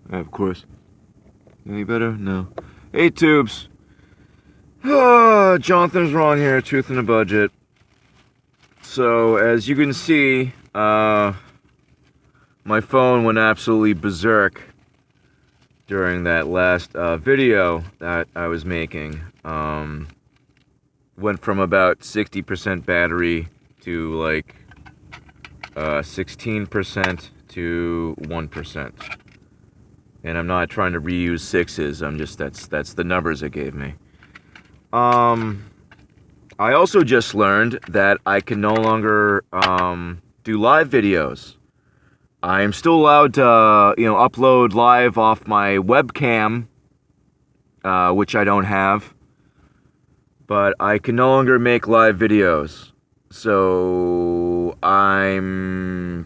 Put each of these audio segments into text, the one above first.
Of course. Any better? No. Hey, tubes. Jonathan's wrong here. Truth in the budget. So, as you can see, my phone went absolutely berserk during that last video that I was making. Went from about 60% battery to like 16% to 1%. And I'm not trying to reuse sixes. That's the numbers it gave me. I also just learned that I can no longer do live videos. I am still allowed to, upload live off my webcam, which I don't have. But I can no longer make live videos. So I'm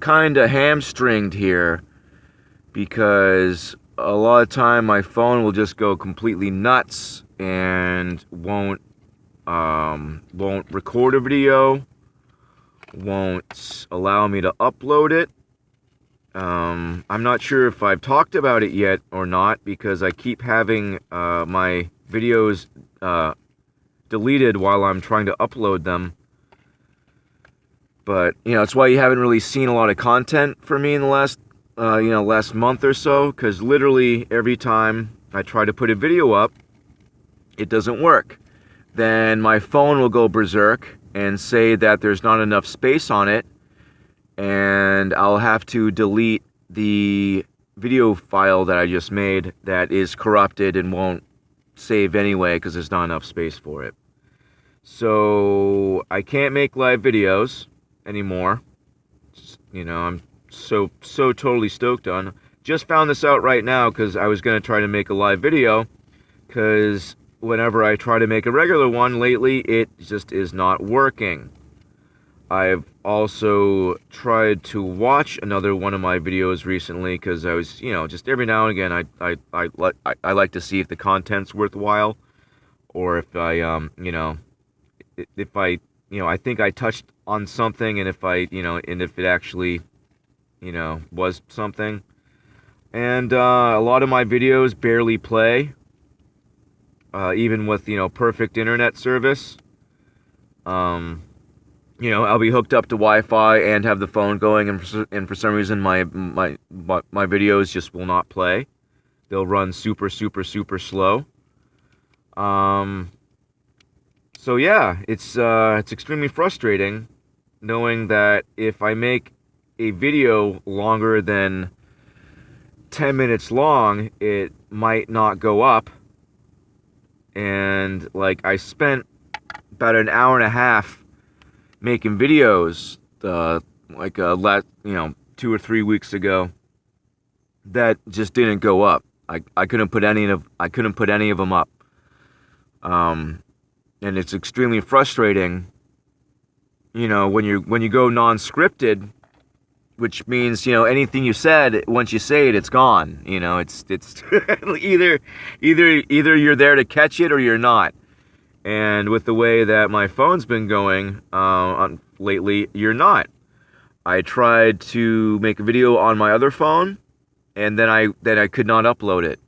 kind of hamstringed here because a lot of time my phone will just go completely nuts and won't record a video, won't allow me to upload it. I'm not sure if I've talked about it yet or not because I keep having my videos deleted while I'm trying to upload them. But, that's why you haven't really seen a lot of content for me in the last month or so, because literally every time I try to put a video up, it doesn't work. Then my phone will go berserk and say that there's not enough space on it, and I'll have to delete the video file that I just made that is corrupted and won't save anyway because there's not enough space for it. So I can't make live videos anymore. I'm so totally stoked on. Just found this out right now because I was going to try to make a live video, because whenever I try to make a regular one lately, it just is not working. I've also tried to watch another one of my videos recently because I was, just every now and again I like to see if the content's worthwhile, or if I if I think I touched on something, and if it actually was something. And a lot of my videos barely play, even with perfect internet service. I'll be hooked up to Wi-Fi and have the phone going, and for some reason my videos just will not play. They'll run super slow. So yeah, it's extremely frustrating knowing that if I make a video longer than 10 minutes long, it might not go up. And I spent about an hour and a half making videos, 2 or 3 weeks ago, that just didn't go up. I couldn't put any of them up. And it's extremely frustrating, when you go non-scripted, which means, anything you said, once you say it, it's gone. It's either you're there to catch it or you're not. And with the way that my phone's been going lately, you're not. I tried to make a video on my other phone, and then I could not upload it.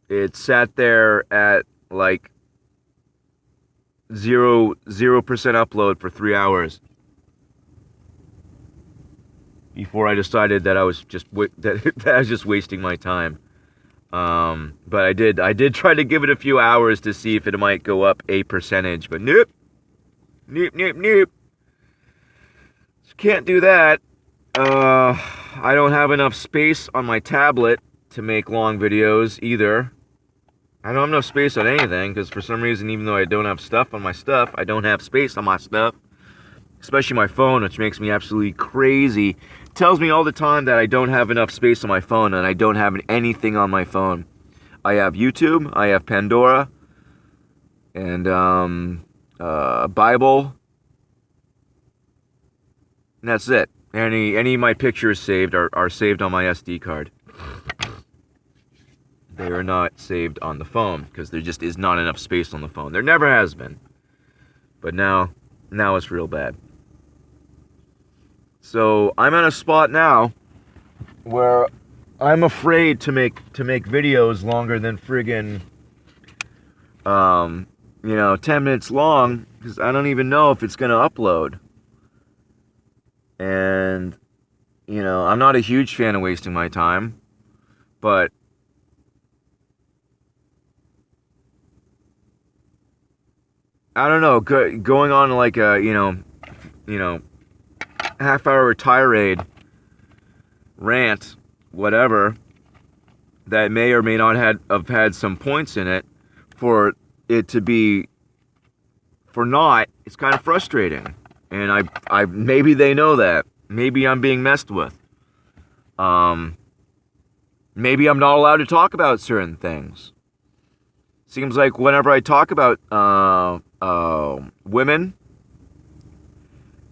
It sat there at 0% upload for 3 hours before I decided that I was just wasting my time. But I did try to give it a few hours to see if it might go up a percentage, but nope. So can't do that. I don't have enough space on my tablet to make long videos either. I don't have enough space on anything, because for some reason, even though I don't have stuff on my stuff, I don't have space on my stuff. Especially my phone, which makes me absolutely crazy. It tells me all the time that I don't have enough space on my phone, and I don't have anything on my phone. I have YouTube, I have Pandora, and Bible. And that's it. Any of my pictures saved are saved on my SD card. They are not saved on the phone because there just is not enough space on the phone. There never has been. But now it's real bad. So I'm at a spot now where I'm afraid to make videos longer than friggin' 10 minutes long, because I don't even know if it's gonna upload. And I'm not a huge fan of wasting my time, but I don't know, going on like a half-hour tirade, rant, whatever, that may or may not have had some points in it, for it to be for naught, it's kind of frustrating. And I maybe they know that. Maybe I'm being messed with. Maybe I'm not allowed to talk about certain things. Seems like whenever I talk about women,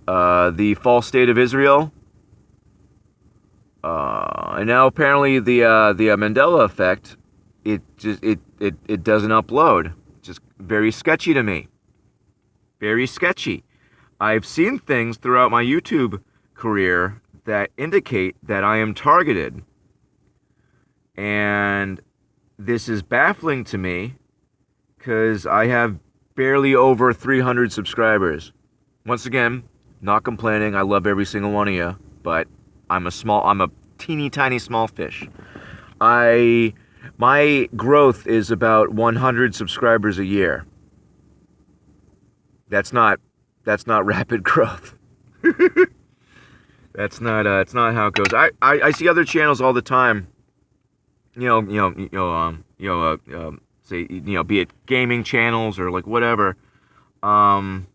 the false state of Israel, and now apparently the Mandela effect, it doesn't upload. Just very sketchy to me. Very sketchy. I've seen things throughout my YouTube career that indicate that I am targeted. And this is baffling to me because I have barely over 300 subscribers. Once again, not complaining. I love every single one of you, but I'm a teeny tiny small fish. My growth is about 100 subscribers a year. That's not rapid growth. It's not how it goes. I see other channels all the time. Say, be it gaming channels or like whatever. They'll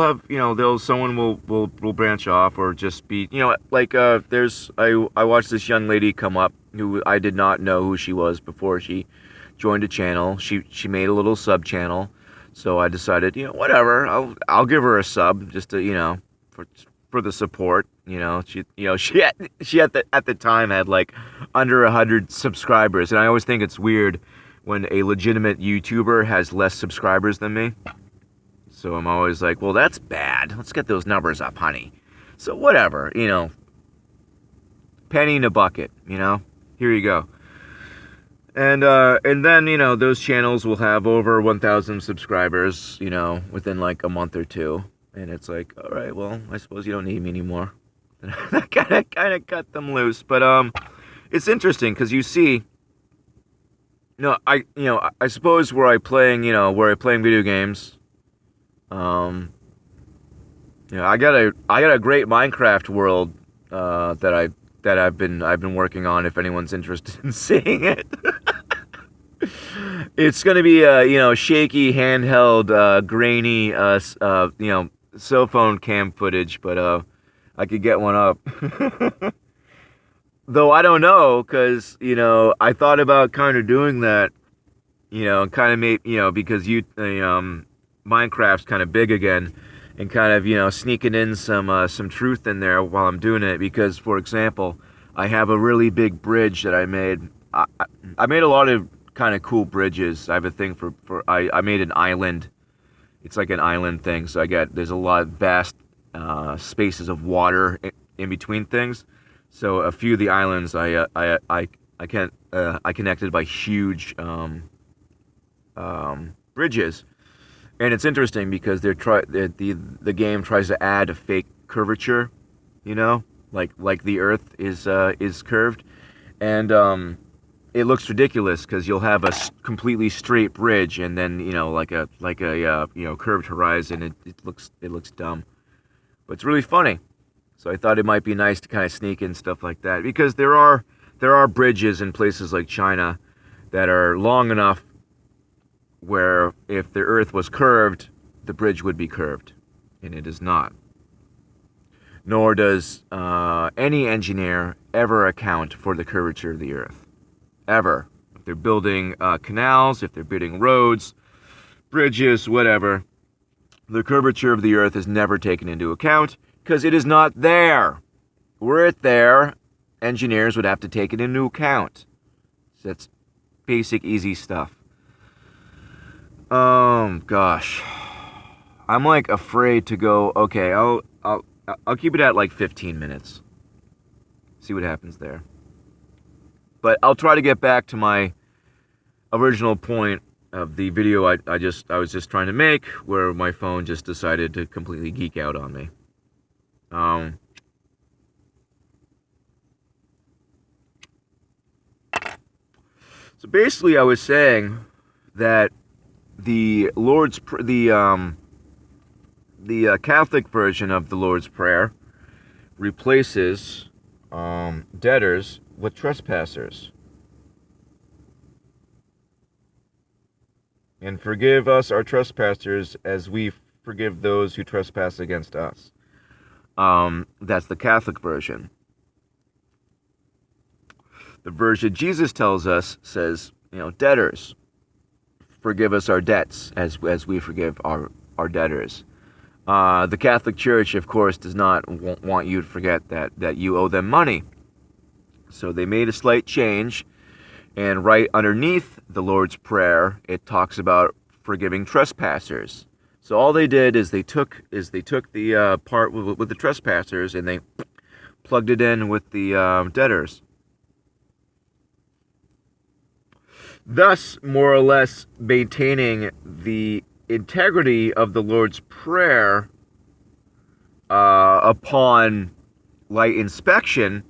have, someone will branch off or just be, I watched this young lady come up who I did not know who she was before she joined a channel. She made a little sub channel. So I decided, whatever, I'll give her a sub just to, for the support. She at the time had like under 100 subscribers, and I always think it's weird when a legitimate YouTuber has less subscribers than me. So I'm always like, well, that's bad. Let's get those numbers up, honey. So whatever, penny in a bucket, here you go. And then, those channels will have over 1,000 subscribers, within like a month or two. And it's like, all right, well, I suppose you don't need me anymore. And I kind of cut them loose. But it's interesting because you see, I suppose where I playing video games, I got a great Minecraft world that I've been working on. If anyone's interested in seeing it. It's gonna be shaky handheld grainy cell phone cam footage, but I could get one up. Though I don't know, because I thought about kind of doing that, and kind of made because Minecraft's kind of big again, and kind of sneaking in some truth in there while I'm doing it. Because, for example, I have a really big bridge that I made. I made a lot of kind of cool bridges. I have a thing for I made an island. It's like an island thing. So there's a lot of vast spaces of water in between things. So a few of the islands I connected by huge bridges. And it's interesting because the game tries to add a fake curvature, like the Earth is curved, and it looks ridiculous because you'll have a completely straight bridge and then like a curved horizon. It looks dumb, but it's really funny. So I thought it might be nice to kind of sneak in stuff like that, because there are bridges in places like China that are long enough where if the Earth was curved, the bridge would be curved, and it is not. Nor does any engineer ever account for the curvature of the Earth. Ever. If they're building canals, if they're building roads, bridges, whatever, the curvature of the Earth is never taken into account because it is not there. Were it there, engineers would have to take it into account. So that's basic, easy stuff. Gosh, I'm like afraid to go. Okay, I'll keep it at like 15 minutes. See what happens there. But I'll try to get back to my original point of the video I was just trying to make, where my phone just decided to completely geek out on me. So basically, I was saying that the Catholic version of the Lord's Prayer replaces debtors with trespassers. And forgive us our trespasses as we forgive those who trespass against us. That's the Catholic version. The version Jesus tells us says, debtors, forgive us our debts as we forgive our debtors. The Catholic Church, of course, does not want you to forget that you owe them money. So they made a slight change, and right underneath the Lord's Prayer, it talks about forgiving trespassers. So all they did is they took the part with the trespassers and they plugged it in with the debtors. Thus, more or less maintaining the integrity of the Lord's Prayer upon light inspection,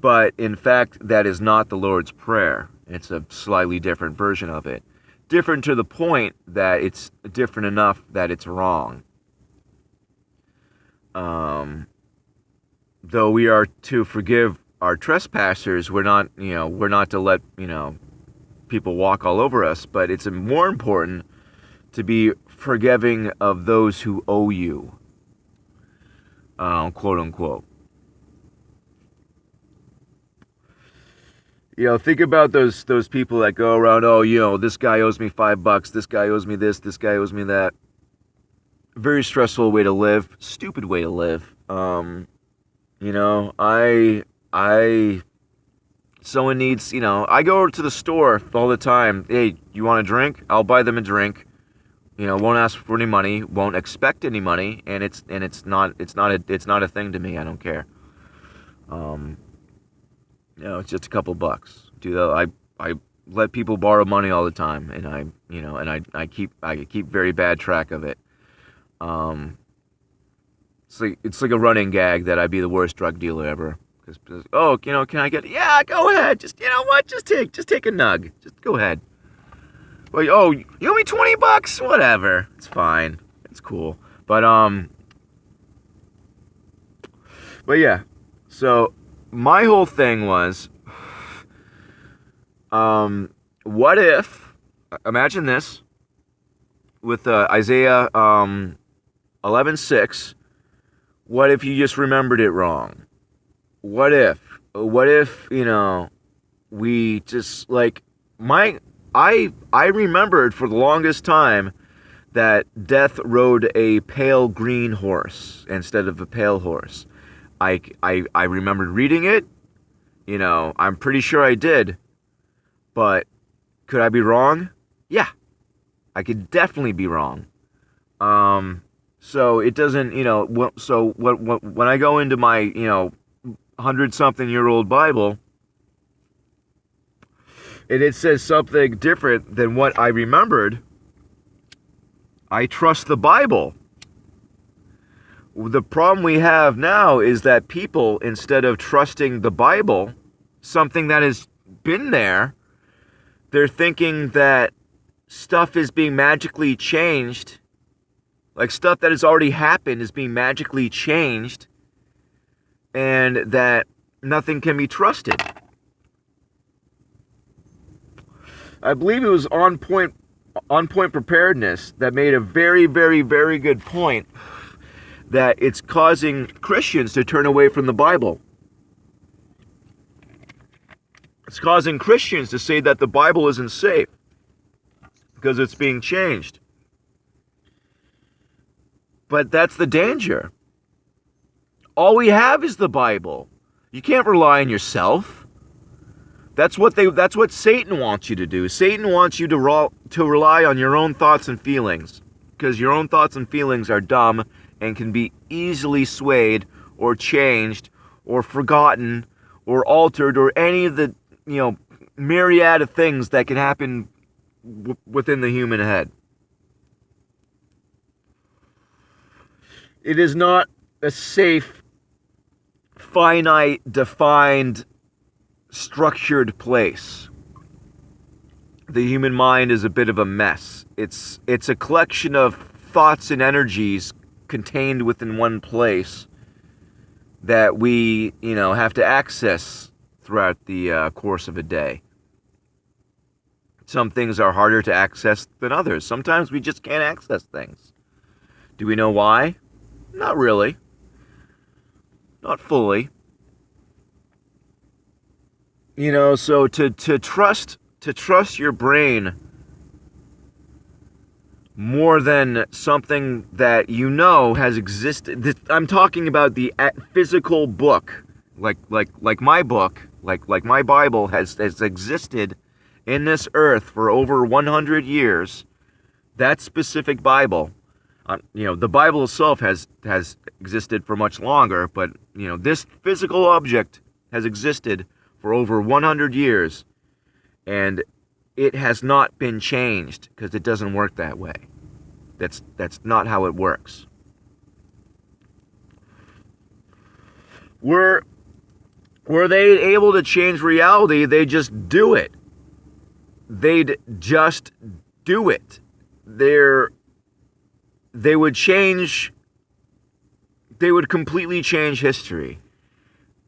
but in fact, that is not the Lord's Prayer. It's a slightly different version of it. Different to the point that it's different enough that it's wrong. Though we are to forgive our trespassers, we're not to let, people walk all over us, but it's more important to be forgiving of those who owe you, quote unquote. Think about those people that go around, this guy owes me $5, this guy owes me this guy owes me that. Very stressful way to live, stupid way to live. Someone needs, I go to the store all the time. Hey, you want a drink? I'll buy them a drink. Won't ask for any money, won't expect any money, and it's not a thing to me. I don't care. It's just a couple bucks. I let people borrow money all the time, and I keep very bad track of it. It's like a running gag that I'd be the worst drug dealer ever. Because, can I get? Yeah, go ahead. Just, just take a nug. Just go ahead. Well, you owe me $20? Whatever. It's fine. It's cool. But yeah. So my whole thing was, what if? Imagine this with Isaiah 11:6. What if you just remembered it wrong? What if, we just, I remembered for the longest time that death rode a pale green horse instead of a pale horse. I remembered reading it, I'm pretty sure I did, but could I be wrong? Yeah, I could definitely be wrong. So it doesn't, so when I go into my, 100-something-year-old Bible, and it says something different than what I remembered, I trust the Bible. The problem we have now is that people, instead of trusting the Bible, something that has been there, they're thinking that stuff is being magically changed, like stuff that has already happened is being magically changed, and that nothing can be trusted. I believe it was On Point Preparedness that made a very, very, very good point that it's causing Christians to turn away from the Bible. It's causing Christians to say that the Bible isn't safe because it's being changed. But that's the danger. All we have is the Bible. You can't rely on yourself. That's what Satan wants you to do. Satan wants you to rely on your own thoughts and feelings, because your own thoughts and feelings are dumb and can be easily swayed or changed or forgotten or altered or any of the, myriad of things that can happen within the human head. It is not a safe, finite, defined, structured place. The human mind is a bit of a mess. It's a collection of thoughts and energies contained within one place that we, have to access throughout the course of a day. Some things are harder to access than others. Sometimes we just can't access things. Do we know why? Not really. Not fully. So to trust your brain more than something that has existed. I'm talking about the physical book, like my book, like my Bible has existed in this earth for over 100 years. That specific Bible, the Bible itself has existed for much longer, but this physical object has existed for over 100 years, and it has not been changed because it doesn't work that way. That's not how it works. Were they able to change reality, they just do it. They'd just do it. They would completely change history.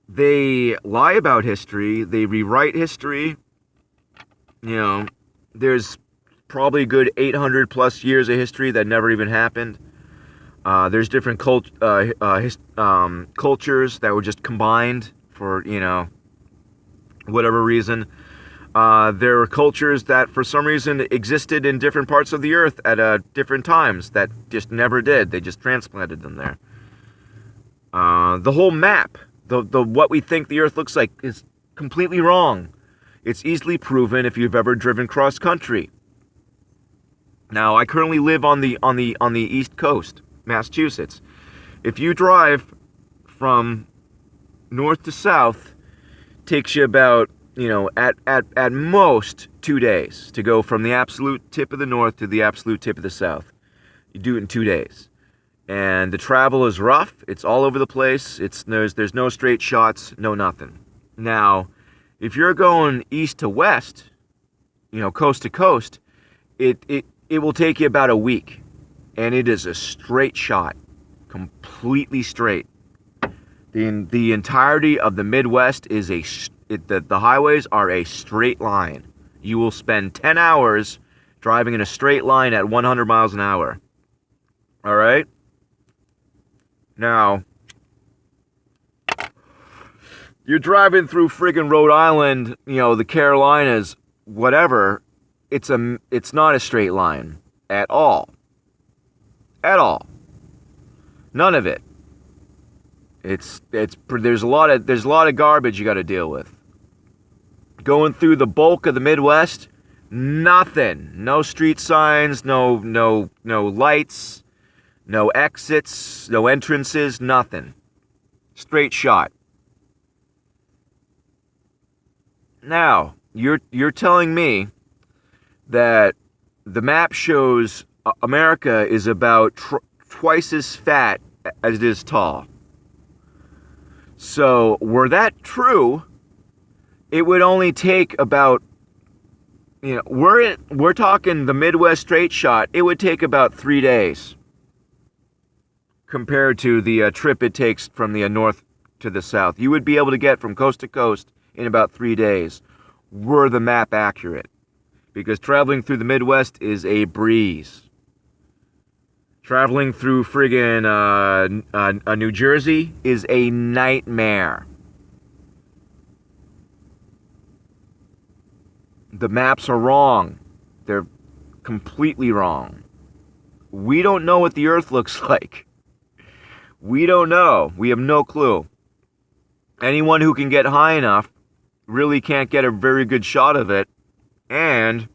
They lie about history. They rewrite history. There's probably a good 800 plus years of history that never even happened. There's different cultures that were just combined for, whatever reason. There were cultures that for some reason existed in different parts of the earth at different times that just never did. They just transplanted them there. The whole map, the what we think the earth looks like, is completely wrong. It's easily proven if you've ever driven cross country. Now, I currently live on the East Coast, Massachusetts. If you drive from north to south, takes you about, at most 2 days to go from the absolute tip of the north to the absolute tip of the south. You do it in 2 days. And the travel is rough. It's all over the place. There's no straight shots, no nothing. Now, if you're going east to west, coast to coast, it will take you about a week, and it is a straight shot, completely straight. The entirety of the Midwest is the highways are a straight line. You will spend 10 hours driving in a straight line at 100 miles an hour. All right? Now, you're driving through friggin' Rhode Island, the Carolinas, whatever. It's not a straight line at all. At all. None of it. There's a lot of garbage you got to deal with. Going through the bulk of the Midwest, nothing. No street signs, no lights, no exits, no entrances, nothing. Straight shot. Now, you're telling me that the map shows America is about twice as fat as it is tall. So, were that true, it would only take about, we're talking the Midwest straight shot, it would take about 3 days compared to the trip it takes from the north to the south. You would be able to get from coast to coast in about 3 days, were the map accurate. Because traveling through the Midwest is a breeze. Traveling through friggin' New Jersey is a nightmare. The maps are wrong. They're completely wrong. We don't know what the Earth looks like. We don't know. We have no clue. Anyone who can get high enough really can't get a very good shot of it. And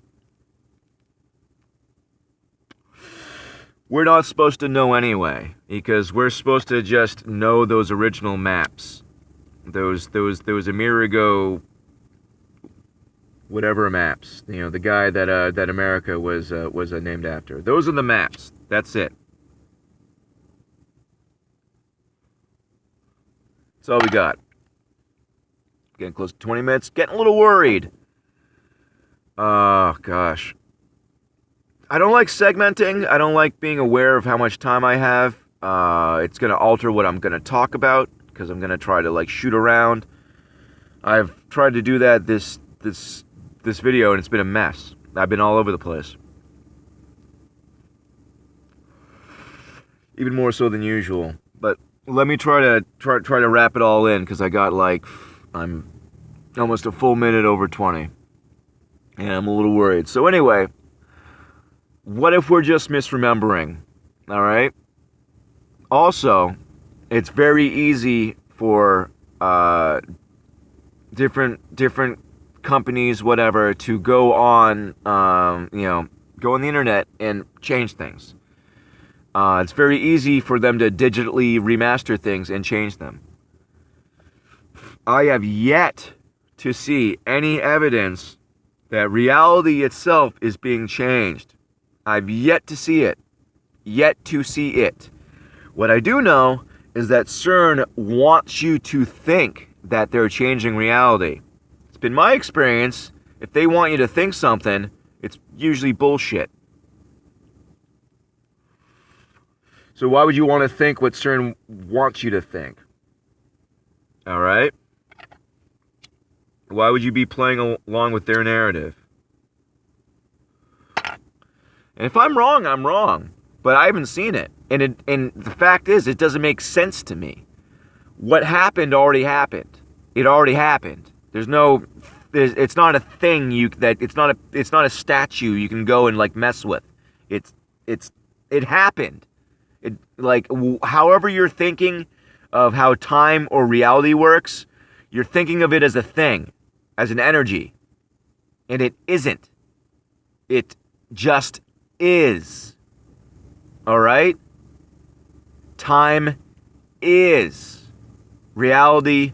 we're not supposed to know anyway, because we're supposed to just know those original maps. those Amerigo, whatever maps. The guy that America was named after. Those are the maps. That's it. That's all we got. Getting close to 20 minutes. Getting a little worried. Oh, gosh. I don't like segmenting. I don't like being aware of how much time I have. It's going to alter what I'm going to talk about, because I'm going to try to, shoot around. I've tried to do that this video, and it's been a mess. I've been all over the place. Even more so than usual. But let me try to wrap it all in, because I got I'm almost a full minute over 20. And I'm a little worried. So anyway, what if we're just misremembering? All right? Also, it's very easy for different companies, whatever, to go on go on the internet and change things. It's very easy for them to digitally remaster things and change them. I have yet to see any evidence that reality itself is being changed. I've yet to see it. Yet to see it. What I do know is that CERN wants you to think that they're changing reality. It's been my experience, if they want you to think something, it's usually bullshit. So why would you want to think what CERN wants you to think? All right? Why would you be playing along with their narrative? And if I'm wrong, I'm wrong. But I haven't seen it. And the fact is, it doesn't make sense to me. What happened already happened. It already happened. It's not a thing it's not a statue you can go and mess with. It happened. However you're thinking of how time or reality works, you're thinking of it as a thing, as an energy. And it isn't. It just is. All right? Time is. Reality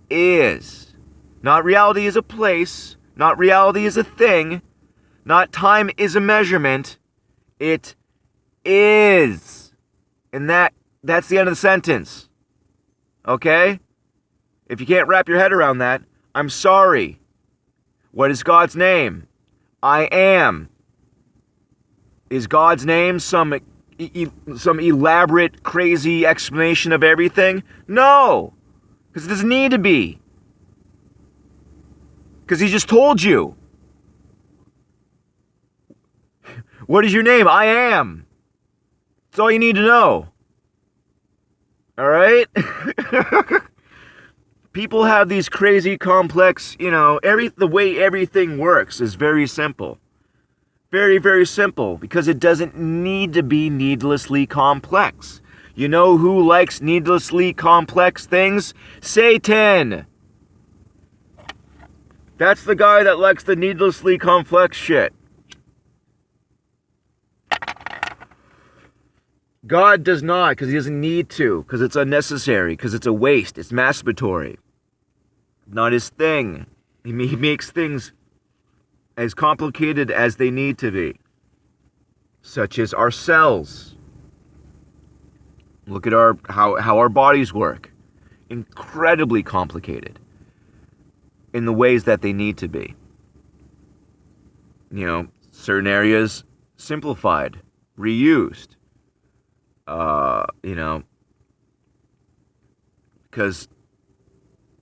is. Not reality is a place. Not reality is a thing. Not time is a measurement. It is. And that's the end of the sentence. Okay? If you can't wrap your head around that, I'm sorry. What is God's name? I am. Is God's name some elaborate, crazy explanation of everything? No. Because it doesn't need to be. Because he just told you. What is your name? I am. That's all you need to know. All right? People have these crazy complex, the way everything works is very simple. Very, very simple, because it doesn't need to be needlessly complex. You know who likes needlessly complex things? Satan! That's the guy that likes the needlessly complex shit. God does not, because he doesn't need to, because it's unnecessary, because it's a waste, it's masturbatory. Not his thing. He makes things as complicated as they need to be. Such as our cells. Look at how our bodies work. Incredibly complicated. In the ways that they need to be. Certain areas simplified, reused. Because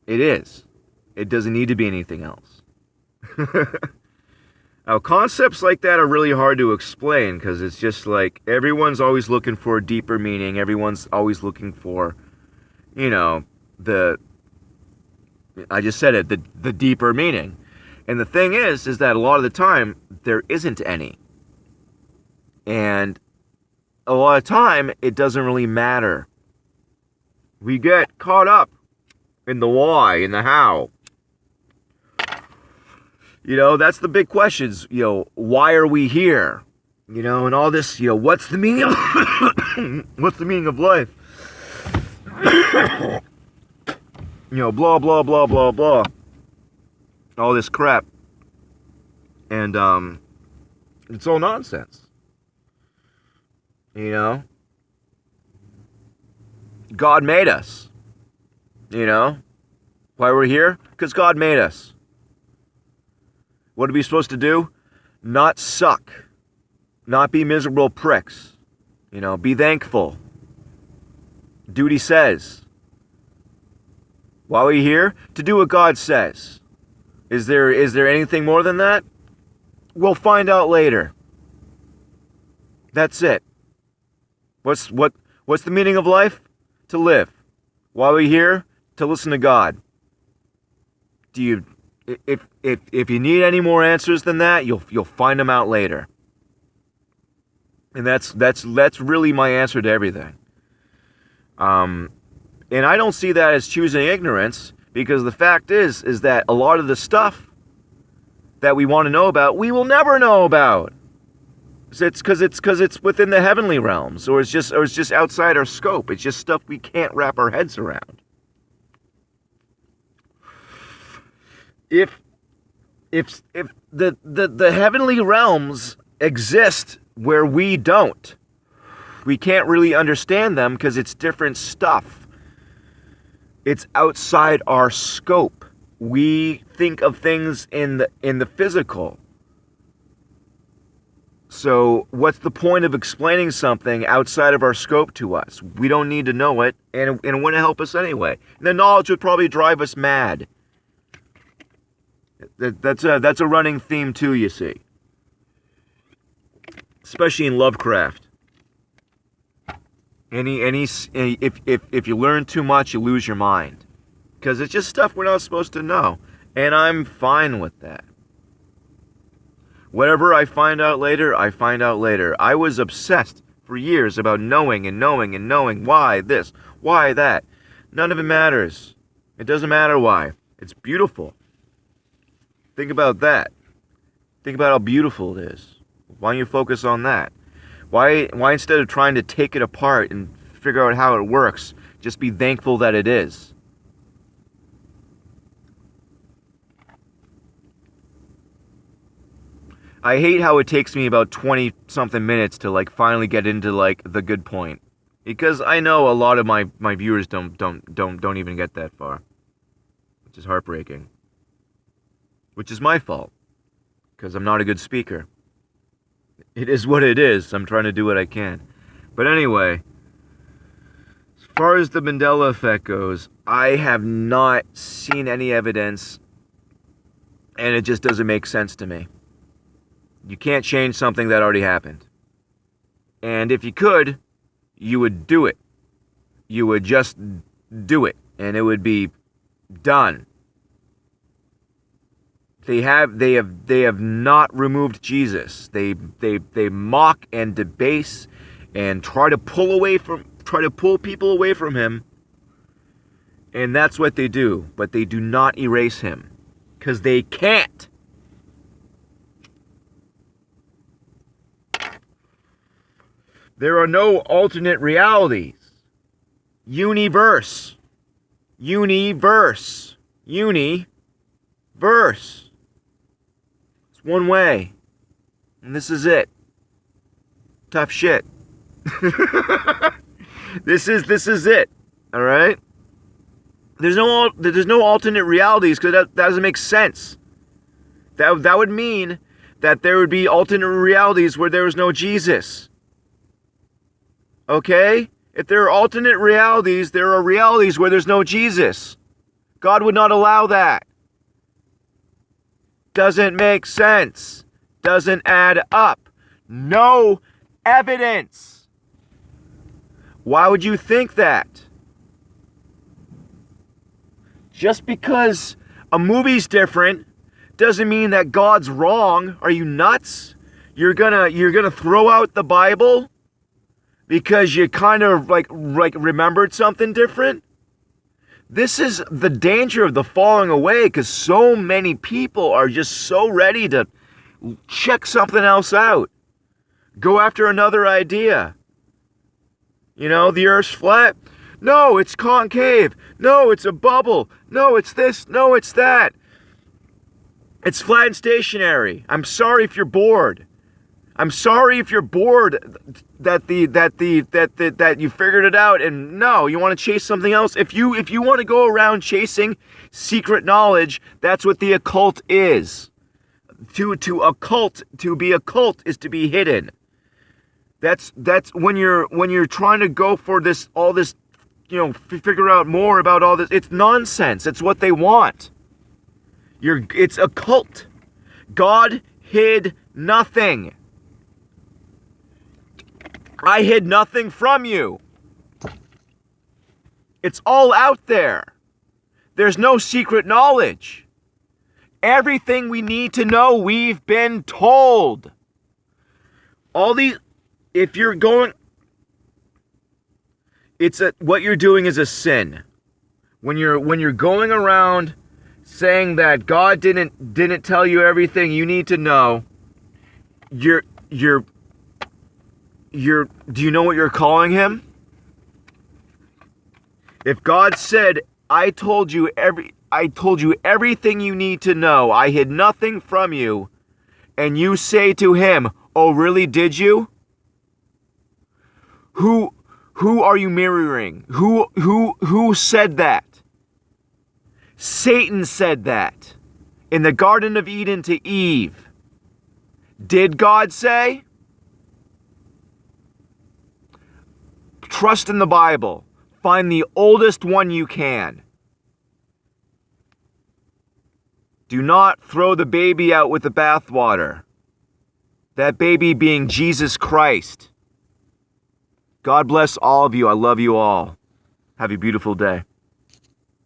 it is. It doesn't need to be anything else. Now, concepts like that are really hard to explain, because it's just everyone's always looking for a deeper meaning. Everyone's always looking for, I just said it, the deeper meaning. And the thing is that a lot of the time, there isn't any. And a lot of time, it doesn't really matter. We get caught up in the why, in the how. That's the big questions. Why are we here? And all this, what's the meaning of what's the meaning of life? blah, blah, blah, blah, blah. All this crap. And, it's all nonsense. God made us. Why we're here? Because God made us. What are we supposed to do? Not suck. Not be miserable pricks. Be thankful. Do what he says. Why are we here? To do what God says. Is there anything more than that? We'll find out later. That's it. What's the meaning of life? To live. Why are we here? To listen to God. If you need any more answers than that, you'll find them out later. And that's really my answer to everything. And I don't see that as choosing ignorance, because the fact is that a lot of the stuff that we want to know about, we will never know about. It's because it's within the heavenly realms, or it's just outside our scope. It's just stuff we can't wrap our heads around. If the heavenly realms exist where we don't, we can't really understand them because it's different stuff. It's outside our scope. We think of things in the physical. So what's the point of explaining something outside of our scope to us? We don't need to know it, and it wouldn't help us anyway. And the knowledge would probably drive us mad. That's a running theme too, you see. Especially in Lovecraft. If you learn too much, you lose your mind. Because it's just stuff we're not supposed to know. And I'm fine with that. Whatever I find out later, I find out later. I was obsessed for years about knowing and knowing and knowing why this, why that. None of it matters. It doesn't matter why. It's beautiful. Think about that. Think about how beautiful it is. Why don't you focus on that? Why instead of trying to take it apart and figure out how it works, just be thankful that it is? I hate how it takes me about 20-something minutes to finally get into the good point, because I know a lot of my viewers don't even get that far, which is heartbreaking. Which is my fault, because I'm not a good speaker. It is what it is. I'm trying to do what I can. But anyway, as far as the Mandela effect goes, I have not seen any evidence, and it just doesn't make sense to me. You can't change something that already happened. And if you could, you would do it. You would just do it, and it would be done. They have not removed Jesus. They mock and debase and try to pull people away from him. And that's what they do. But they do not erase him, because they can't. There are no alternate realities. Universe. Universe. Universe. It's one way. And this is it. Tough shit. This is it. All right? There's no alternate realities, because that doesn't make sense. That would mean that there would be alternate realities where there was no Jesus. Okay? If there are alternate realities, there are realities where there's no Jesus. God would not allow that. Doesn't make sense. Doesn't add up. No evidence. Why would you think that? Just because a movie's different doesn't mean that God's wrong. Are you nuts? You're gonna throw out the Bible because you kind of like remembered something different? This is the danger of the falling away, because so many people are just so ready to check something else out. Go after another idea. The earth's flat. No, it's concave. No, it's a bubble. No, it's this. No, it's that. It's flat and stationary. I'm sorry if you're bored. I'm sorry if you're bored that you figured it out and no, you want to chase something else. If you want to go around chasing secret knowledge, that's what the occult is. To be occult is to be hidden. That's when you're trying to go for all this, figure out more about all this. It's nonsense. It's what they want. It's a cult. God hid nothing. I hid nothing from you. It's all out there. There's no secret knowledge. Everything we need to know, we've been told. If you're going, what you're doing is a sin. When you're going around saying that God didn't tell you everything you need to know, do you know what you're calling him? If God said, I told you everything you need to know, I hid nothing from you, and you say to him, oh really, did you? Who are you mirroring? Who said that? Satan said that in the Garden of Eden to Eve. Did God say? Trust in the Bible. Find the oldest one you can. Do not throw the baby out with the bathwater. That baby being Jesus Christ. God bless all of you. I love you all. Have a beautiful day.